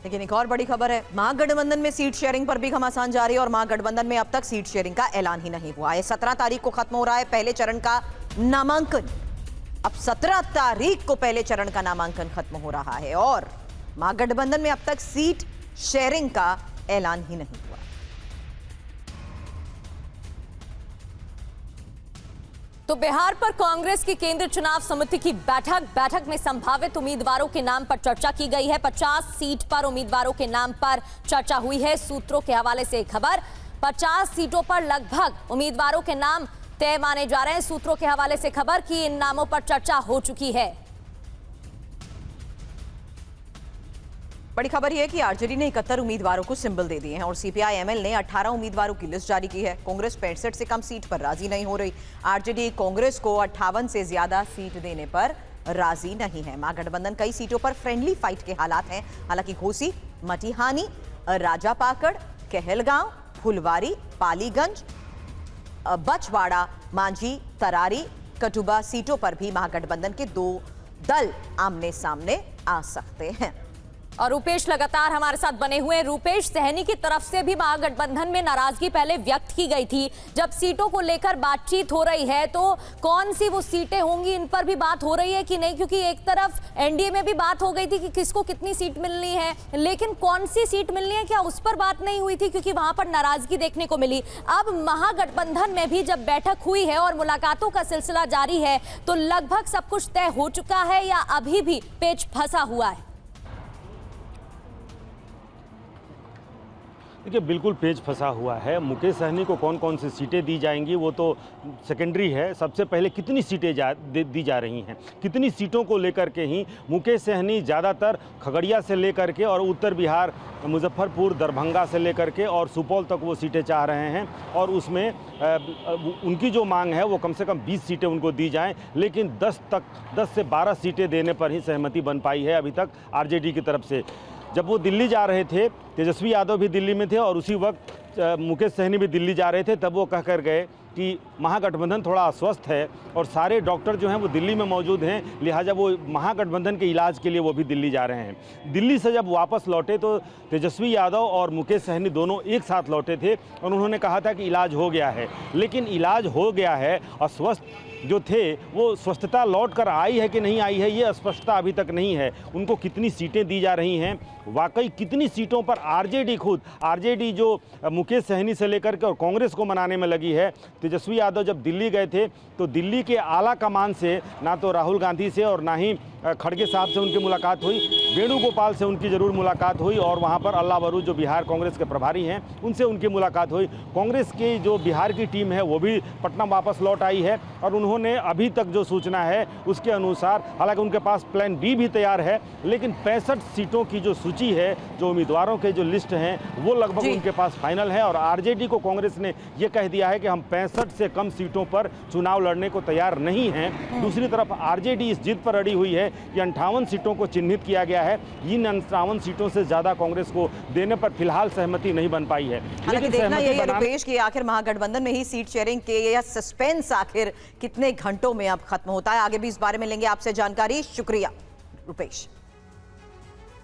लेकिन एक और बड़ी खबर है, महागठबंधन में सीट शेयरिंग पर भी घमासान जारी है और महागठबंधन में अब तक सीट शेयरिंग का ऐलान ही नहीं हुआ है। 17 तारीख को खत्म हो रहा है पहले चरण का नामांकन। अब 17 तारीख को पहले चरण का नामांकन खत्म हो रहा है और महागठबंधन में अब तक सीट शेयरिंग का ऐलान ही नहीं हुआ। तो बिहार पर कांग्रेस की केंद्रीय चुनाव समिति की बैठक में संभावित उम्मीदवारों के नाम पर चर्चा की गई है। 50 सीट पर उम्मीदवारों के नाम पर चर्चा हुई है। सूत्रों के हवाले से खबर, 50 सीटों पर लगभग उम्मीदवारों के नाम तय माने जा रहे हैं। सूत्रों के हवाले से खबर कि इन नामों पर चर्चा हो चुकी है। बड़ी खबर यह है कि आरजेडी ने 71 उम्मीदवारों को सिंबल दे दिए हैं और सीपीआई एमएल ने 18 उम्मीदवारों की लिस्ट जारी की है। कांग्रेस 65 से कम सीट पर राजी नहीं हो रही। आरजेडी कांग्रेस को 58 से ज्यादा सीट देने पर राजी नहीं है। महागठबंधन कई सीटों पर फ्रेंडली फाइट के हालात हैं। हालांकि घोसी, मटिहानी, राजापाकड़, कहलगांव, फुलवारी, पालीगंज, बछवाड़ा, मांझी, तरारी, कटुबा सीटों पर भी महागठबंधन के दो दल आमने सामने आ सकते हैं। और रूपेश लगातार हमारे साथ बने हुए हैं। रूपेश, सहनी की तरफ से भी महागठबंधन में नाराजगी पहले व्यक्त की गई थी। जब सीटों को लेकर बातचीत हो रही है तो कौन सी वो सीटें होंगी, इन पर भी बात हो रही है कि नहीं? क्योंकि एक तरफ एनडीए में भी बात हो गई थी कि किसको कितनी सीट मिलनी है, लेकिन कौन सी सीट मिलनी है क्या उस पर बात नहीं हुई थी, क्योंकि वहां पर नाराजगी देखने को मिली। अब महागठबंधन में भी जब बैठक हुई है और मुलाकातों का सिलसिला जारी है तो लगभग सब कुछ तय हो चुका है या अभी भी पेच फंसा हुआ है? देखिए, बिल्कुल पेच फंसा हुआ है। मुकेश सहनी को कौन कौन सी सीटें दी जाएंगी वो तो सेकेंडरी है। सबसे पहले कितनी सीटें दी जा रही हैं, कितनी सीटों को लेकर के ही मुकेश सहनी ज़्यादातर खगड़िया से लेकर के और उत्तर बिहार मुजफ्फरपुर, दरभंगा से लेकर के और सुपौल तक वो सीटें चाह रहे हैं। और उसमें उनकी जो मांग है वो कम से कम 20 सीटें उनको दी जाएं, लेकिन 10 से 12 सीटें देने पर ही सहमति बन पाई है अभी तक आरजेडी की तरफ से। जब वो दिल्ली जा रहे थे, तेजस्वी यादव भी दिल्ली में थे और उसी वक्त मुकेश सहनी भी दिल्ली जा रहे थे, तब वो कह कर गए कि महागठबंधन थोड़ा अस्वस्थ है और सारे डॉक्टर जो हैं वो दिल्ली में मौजूद हैं, लिहाजा वो महागठबंधन के इलाज के लिए वो भी दिल्ली जा रहे हैं। दिल्ली से जब वापस लौटे तो तेजस्वी यादव और मुकेश सहनी दोनों एक साथ लौटे थे और उन्होंने कहा था कि इलाज हो गया है। लेकिन इलाज हो गया है, अस्वस्थ जो थे वो स्वस्थता लौट कर आई है कि नहीं आई है, ये स्पष्टता अभी तक नहीं है। उनको कितनी सीटें दी जा रही हैं, वाकई कितनी सीटों पर आरजेडी जो मुकेश सहनी से लेकर के और कांग्रेस को मनाने में लगी है। तेजस्वी यादव जब दिल्ली गए थे तो दिल्ली के आला कमान से ना तो राहुल गांधी से और ना ही खड़गे साहब से उनकी मुलाकात हुई, वेणुगोपाल से उनकी ज़रूर मुलाकात हुई और वहाँ पर अल्लाह बरूज जो बिहार कांग्रेस के प्रभारी हैं उनसे उनकी मुलाकात हुई। कांग्रेस की जो बिहार की टीम है वो भी पटना वापस लौट आई है और उन्होंने अभी तक जो सूचना है उसके अनुसार, हालांकि उनके पास प्लान बी भी तैयार है, लेकिन 65 सीटों की जो सूची है, जो उम्मीदवारों के जो लिस्ट हैं वो लगभग उनके पास फाइनल है। और आरजेडी को कांग्रेस ने ये कह दिया है कि हम 65 से कम सीटों पर चुनाव लड़ने को तैयार नहीं हैं। दूसरी तरफ आरजेडी इस जिद पर अड़ी हुई है कि 58 सीटों को चिन्हित किया गया है। इन 58 सीटों से ज्यादा कांग्रेस को देने पर फिलहाल सहमति नहीं बन पाई है। लेकिन देखना यही है रुपेश कि आखिर महागठबंधन में ही सीट शेयरिंग के या सस्पेंस आखिर कितने घंटों में अब खत्म होता है। आगे भी इस बारे में लेंगे आपसे जानकारी। शुक्रिया रुपेश।